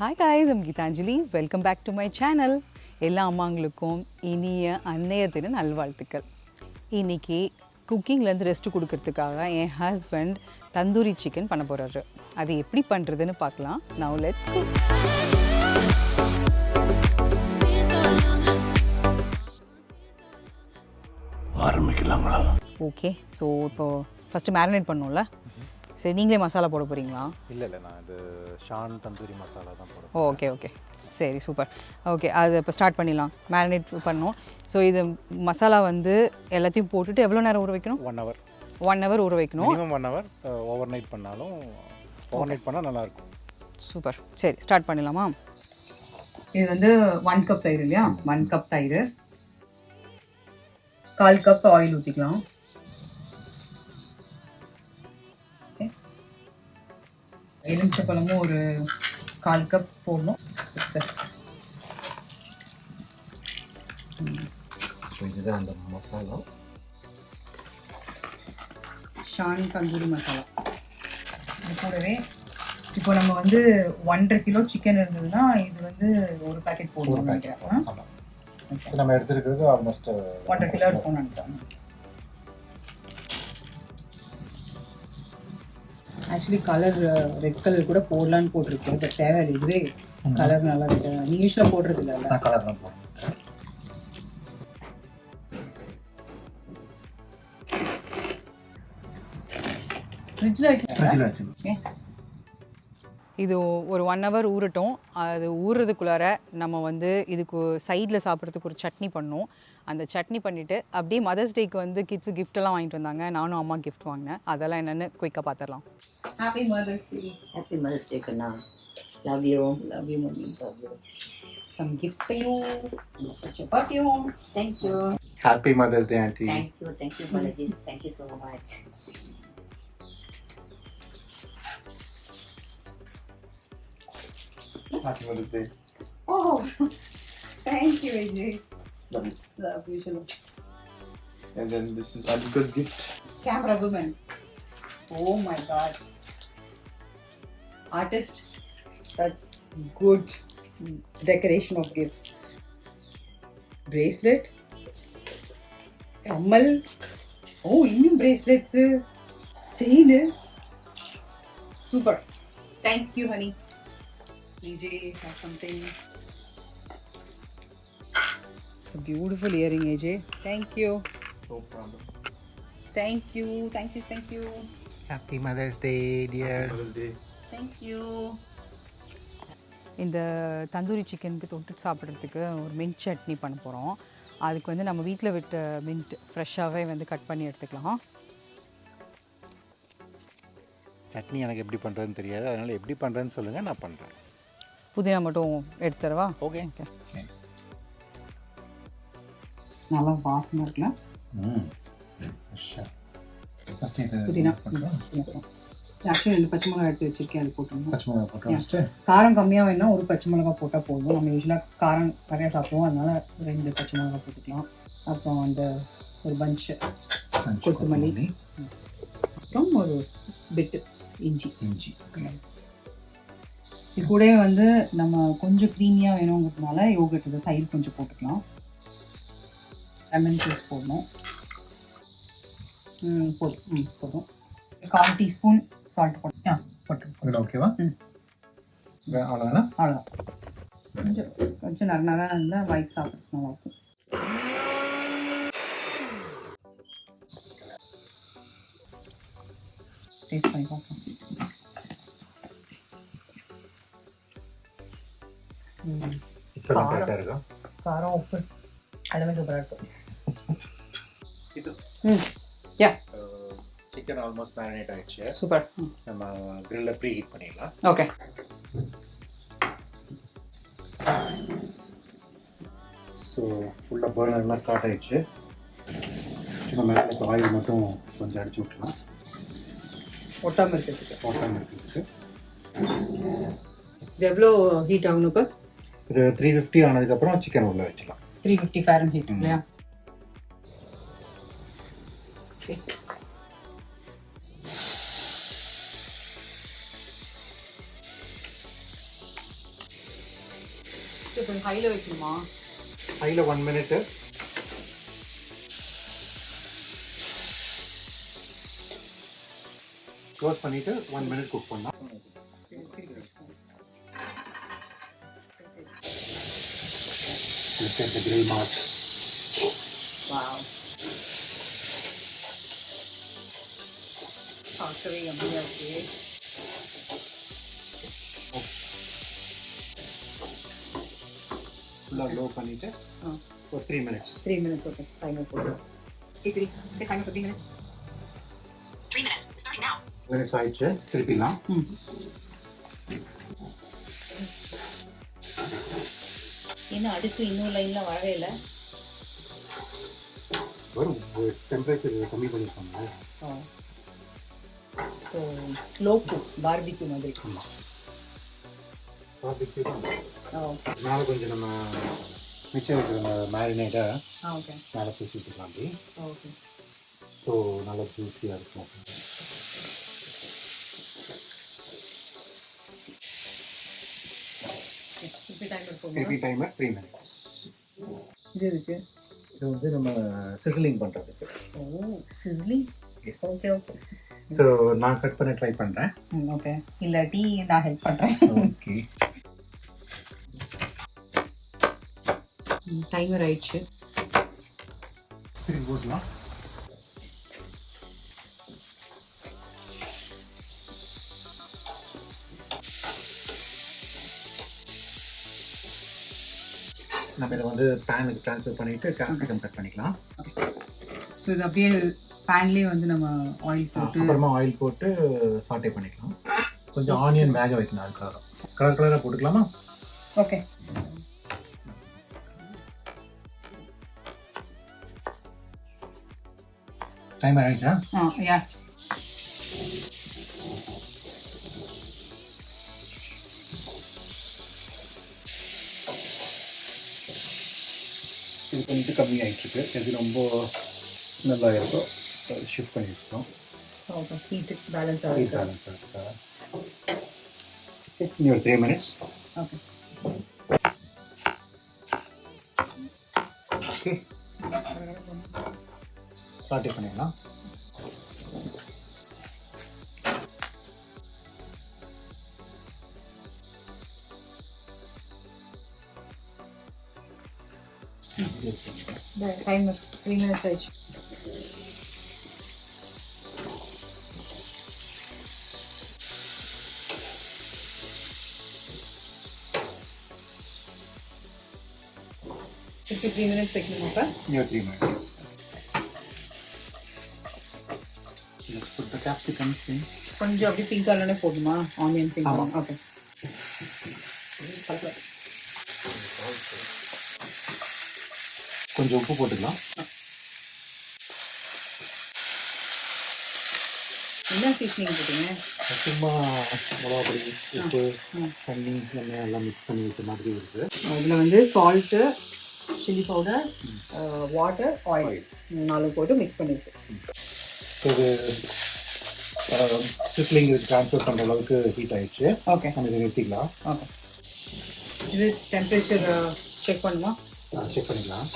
Hi guys, I'm Geetanjali. Welcome back to my channel. எல்லா அம்மாங்களுக்கும் இனிய அன்னையர் தின நல்வாழ்த்துக்கள். இன்னைக்கு குக்கிங்லேருந்து ரெஸ்ட் கொடுக்கறதுக்காக என் ஹஸ்பண்ட் தந்தூரி சிக்கன் பண்ண போகிறாரு. அது எப்படி பண்ணுறதுன்னு பார்க்கலாம். Now let's go. ஆரம்பிக்கலாங்களா? ஓகே, ஸோ இப்போ ஃபஸ்ட்டு மேரினேட் பண்ணோம்ல. சரி, நீங்களே மசாலா போட போகிறீங்களா? இல்லை நான் இது ஷான் தந்தூரி மசாலா தான் போடுறேன். ஓகே சரி, சூப்பர். ஓகே, அது இப்போ ஸ்டார்ட் பண்ணிடலாம். மேரினேட் பண்ணோம். ஸோ இது மசாலா வந்து எல்லாத்தையும் போட்டுட்டு எவ்வளோ நேரம் ஊற வைக்கணும்? 1 hour ஊற வைக்கணும். Minimum 1 hour. ஓவர் நைட் பண்ணாலும் ஓவர் பண்ணால் நல்லாயிருக்கும். சூப்பர். சரி, ஸ்டார்ட் பண்ணிடலாமா? இது வந்து 1 கப் தயிர் இல்லையா? 1 கப் தயிர், 1/4 கப் ஆயில் ஊற்றிக்கலாம். எலுமிச்சப்பழமும் ஒரு 1/4 கப் போடணும். சரி, இதுதான் அந்த மசாலா, ஷான் தந்தூரி மசாலா. இது கூடவே இப்போ நம்ம வந்து 1.5 கிலோ சிக்கன் இருந்ததுன்னா இது வந்து ஒரு பேக்கெட் போடணும்னு நினைக்கிறேன். நம்ம எடுத்துருக்கிறது ஆல்மோஸ்ட் 1.5 கிலோ இருக்கும்னு நினைக்கிறேன். ஆக்சுவலி கலர் ரெட் கலர் கூட போடலான்னு போட்டிருக்கு. பட் தேவையில்லை, இதுவே கலர் நல்லா இருக்கு. நீங்கள் யூஸ்வலாக போடுறது இல்லை? கலர் தான் போடுறேன். ஃப்ரிட்ஜில் வச்சு. ஓகே, இது ஒரு 1 hour ஊறட்டும். அது ஊறுறதுக்குள்ளார நம்ம வந்து இதுக்கு சைடில் சாப்பிட்றதுக்கு ஒரு சட்னி பண்ணோம். அந்த சட்னி பண்ணிவிட்டு அப்படியே மதர்ஸ் டேக்கு வந்து கிட்ஸு கிஃப்டெல்லாம் வாங்கிட்டு வந்தாங்க. நானும் அம்மா கிஃப்ட் வாங்கினேன். அதெல்லாம் என்னென்னு குயிக்காக பார்த்துடலாம். Happy mother's day. Happy Mother's Day, Kanna. Love you. Love you, mommy. Love you. Some gifts for you. Such a perfume. Thank you. Happy Mother's Day, Auntie. Thank you, Balaji. Thank you so much. Happy Mother's Day. Oh, thank you, Ajay. Love you. Love you, Shalom. And then this is Adika's gift. Camera woman. Oh my gosh. Artist. That's good decoration of gifts. Bracelet. Kamal. Oh, innum bracelets. Chain. Super. Thank you, honey. DJ has something. It's a beautiful earring, AJ. Thank you. No problem. Thank you. Happy Mother's Day, dear. Happy Mother's Day. Thank you. இந்த தந்தூரி சிக்கனுக்கு தொட்டு சாப்பிட்றதுக்கு ஒரு mint chutney பண்ண போகிறோம். அதுக்கு வந்து நம்ம வீட்டில் விட்ட மின்ட் ஃப்ரெஷ்ஷாகவே வந்து கட் பண்ணி எடுத்துக்கலாம். சட்னி எனக்கு எப்படி பண்ணுறதுன்னு தெரியாது, அதனால் எப்படி பண்ணுறதுன்னு சொல்லுங்கள், நான் பண்ணுறேன். புதினா மட்டும் எடுத்து தரவா? ஓகே. நல்லா வாசமாக இருக்குல்ல? புதினா. ஆக்சுவலி 2 பச்சை மிளகா எடுத்து வச்சிருக்கேன், அது போட்டுருங்க. பச்சை மிளகா போட்டு காரம் கம்மியாக வேணால் ஒரு பச்சை மிளகா போட்டால் போதும். நம்ம யூஸ்வலாக காரம் நிறையா சாப்பிடுவோம், அதனால 2 பச்சை மிளகா போட்டுக்கலாம். அப்புறம் அந்த ஒரு பஞ்சு கொத்தமல்லி, அப்புறம் ஒரு பிட்டு இஞ்சி. இது கூட வந்து நம்ம கொஞ்சம் க்ரீமியாக வேணுங்கிறதுனால யோகர்ட் தயிர் கொஞ்சம் போட்டுக்கலாம். லெமன் ஜூஸ் போடணும். போதும். 1/4 டீஸ்பூன் சால்ட் போட்டு. ஓகேவா? அவ்வளோதான். கொஞ்சம் நர இருந்தால் ஒயிட் சாப்பிட்றதுக்கு நல்லாயிருக்கும். டேஸ்ட் பண்ணி பார்க்கலாம். காரம் உப்பு எல்லாமே சூப்பராக இருக்கும். சிக்கன் ஆல்மோஸ்ட் மேரினேட் ஆயிடுச்சு. சூப்பர். நம்ம கிரில்ல ப்ரீ ஹீட் பண்ணிடலாம். ஓகே. ஸோ ஃபுல்லாக பர்னர்லாம் ஸ்டார்ட் ஆயிடுச்சு. நம்ம ஆயில் மட்டும் கொஞ்சம் அடிச்சு விட்டுலாம், ஒட்டாமல் இருக்கிறதுக்கு. இது எவ்வளோ ஹீட் ஆகணும் இப்போ? இது 350 ஆனதுக்கப்புறம் சிக்கன் உள்ள வச்சுக்கலாம். 350 Fahrenheit இல்லையா? ஓகே. இப்போ ஹையில் வைக்கணுமா? ஹையில் 1 மினிட்டு. க்ளோஸ் பண்ணிவிட்டு 1 மினிட் குக் பண்ணலாம். Look at the grill marks. Wow. பார்க்கவே எம்மையாக இருக்கு. ஃபுல்லாக லோ பண்ணிவிட்டு ஒரு 3 மினிட்ஸ். 3 minutes, okay. டைமர் போடுறோம். Okay, Siri, set timer for 3 minutes. 3 minutes. Starting now. Minutes ஆயிடுச்சு. திருப்பிலாம். இன்னும் அடுத்து இன்னொரு லைன்ல வரவே இல்லை. வரும். டெம்பரேச்சர் கம்மி பண்ணியிருக்காங்க. ஸோ ஸ்லோ குக் பார்பிக்யூ மாதிரி. ஆமாம், பார்பிக்யூ தான். ஓகே. கொஞ்சம் நம்ம மிச்சம் இருக்கிற மேரினேட்டை ஓகே. மேலே பூசிட்டுக்கலாம். அப்படி ஓகே. ஸோ நல்லா ஜூஸியாக இருக்கும். திருப்பி டைமர் 3 மினிட்ஸ். இது இருக்கு. இது வந்து நம்ம சிஸ்லிங் பண்ணுறதுக்கு. ஓ, சிஸ்லிங். Okay okay. ஸோ நான் கட் பண்ண ட்ரை பண்ணுறேன். ஓகே, இல்லாட்டி நான் ஹெல்ப் பண்ணுறேன். ஓகே. டைமர் ஆயிடுச்சு. திருப்பி போடலாம். நம்ம இதை வந்து பேனுக்கு ட்ரான்ஸ்ஃபர் பண்ணிவிட்டு கேப்சிகம் கட் பண்ணிக்கலாம். ஸோ இது அப்படியே பேன்லேயே வந்து நம்ம ஆயில் போட்டு அப்புறமா ஆயில் போட்டு சாட்டே பண்ணிக்கலாம். கொஞ்சம் ஆனியன் வேக வைக்கணும். அதுக்காக கலர் கலராக போட்டுக்கலாமா? ஓகே. டைம் ஆயிடுச்சா? யா. இது கொஞ்சம் கம்மி ஆகிட்டுருக்கு. எது ரொம்ப நல்லா இருக்கோ ஷிஃப்ட் பண்ணியிருக்கோம். Okay, heat balance heat balance ஆகிருக்கா. இன்னும் 3 மினிட்ஸ். ஓகே. ஓகே, சாட்டே பண்ணிடலாம். டைமர் 3 minutes ஆயிடுச்சு. இப்போ 3 minutes வைக்கணுமா சார்? இன்னும் 3 minutes. Let's put the capsicums in. கொஞ்சம் அப்படியே பிங்க் கலர்னே போடுமா? Onion pink. ஆமாம். ஓகே. கொஞ்சம் உப்பு போட்டுக்கலாம். என்ன சீசனிங் போட்டீங்க? சும்மா மிளகா பொடி, உப்பு, தண்ணி, எண்ணெய் எல்லாம் மிக்ஸ் பண்ணி வச்ச மாதிரி இருக்குது. இதில் வந்து salt, chilli powder, water, oil 4 போட்டு மிக்ஸ் பண்ணிருக்கு. ஸோ இது சிஸ்லிங் ட்ரான்ஸ்ஃபர் பண்ணுற அளவுக்கு ஹீட் ஆயிடுச்சு. ஓகே. நம்ம இதை நிறுத்திக்கலாம். ஓகே. இது டெம்பரேச்சர் செக் பண்ணுமா? செக் பண்ணிக்கலாம்.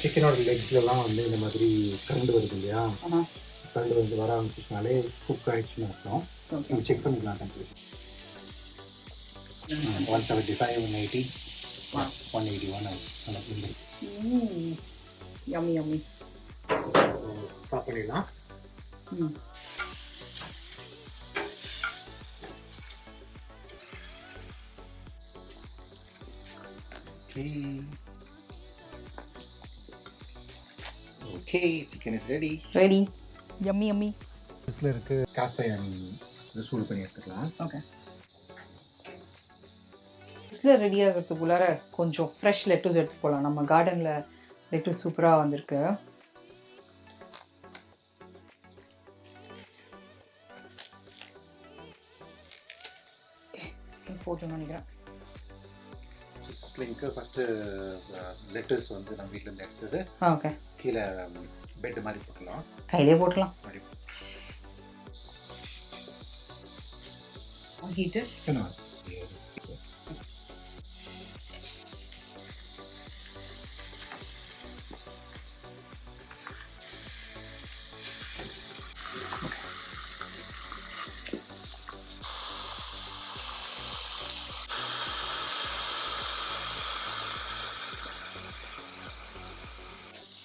சிக்கனோட லெக்ஸ்லாம் வந்து இந்த மாதிரி கரண்டு வருது இல்லையா? கரண்டு வந்து வர ஆரம்பிச்சினாலே குக் ஆயிடுச்சுன்னு அர்த்தம். நம்ம செக் பண்ணிக்கலாம். டெம்பரேச்சர் 175, 180, 181 ஆயிடுச்சு. Yummy yummy. ஸ்டாப் பண்ணிடலாம். Okay, chicken is ready. Ready. Yummy yummy. சிஸ்லருக்கு காஸ்ட் அயர்ன் சூடு பண்ணி எடுத்துக்கலாம். ஓகே. சிஸ்லர் ரெடி ஆகிறதுக்குள்ளார கொஞ்சம் ஃப்ரெஷ் லெட்டூஸ் எடுத்து போகலாம். நம்ம கார்டனில் லெட்டூஸ் சூப்பராக வந்திருக்கு. போட்டுன்னு நினைக்கிறேன். சிஸ்லிங்க்கு ஃபஸ்ட்டு லெட்டர்ஸ் வந்து நம்ம வீட்டிலேருந்து எடுத்தது. ஓகே. கீழே பெட் மாதிரி போட்டுக்கலாம். கையிலே போட்டுக்கலாம். ஹீட்டு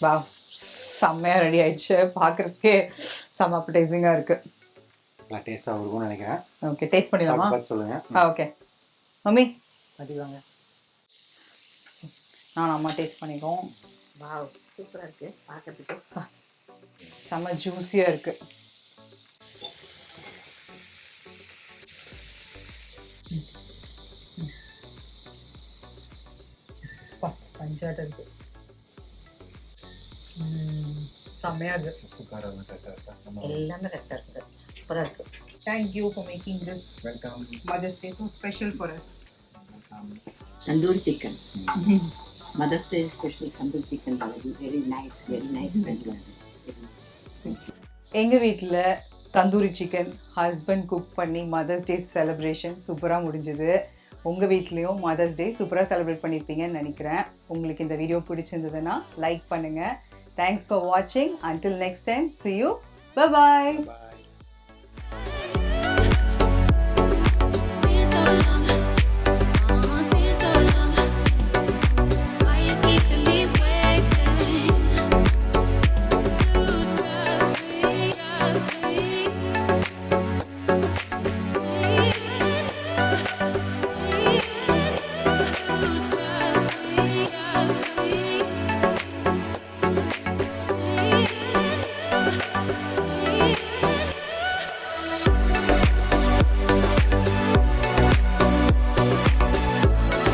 வா செம்மையாக ரெடி ஆயிடுச்சு. பார்க்குறதுக்கே செம்ம அப்டைசிங்காக இருக்குது. நல்லா டேஸ்ட்டாக இருக்கும்னு நினைக்கிறேன். ஓகே, டேஸ்ட் பண்ணிடலாமா? பார்த்து சொல்லுங்கள். ஓகே மம்மி அதிவாங்க. நான் அம்மா டேஸ்ட் பண்ணிக்கோம். வாவ், சூப்பராக இருக்குது பார்க்கறதுக்கு. செம்ம ஜூஸியாக இருக்குது. பஞ்சாட்டம் இருக்கு. செம்மையாக இருக்குது. எல்லாமே கரெக்டாக இருக்குது, சூப்பராக இருக்குது. Thank you for making this welcome. Mother's Day so special for us. Tandoori chicken. Mother's Day special tandoori chicken. Very nice, very nice. Very nice. எங்கள் வீட்டில் தந்தூரி சிக்கன் ஹஸ்பண்ட் குக் பண்ணி மதர்ஸ் டே செலிப்ரேஷன் சூப்பராக முடிஞ்சுது. உங்கள் வீட்லேயும் mother's day சூப்பராக celebrate பண்ணியிருப்பீங்கன்னு நினைக்கிறேன். உங்களுக்கு இந்த வீடியோ பிடிச்சிருந்ததுன்னா லைக் பண்ணுங்கள். தேங்க்ஸ் ஃபார் வாட்சிங். Until next time, see you. Bye-bye. Bye.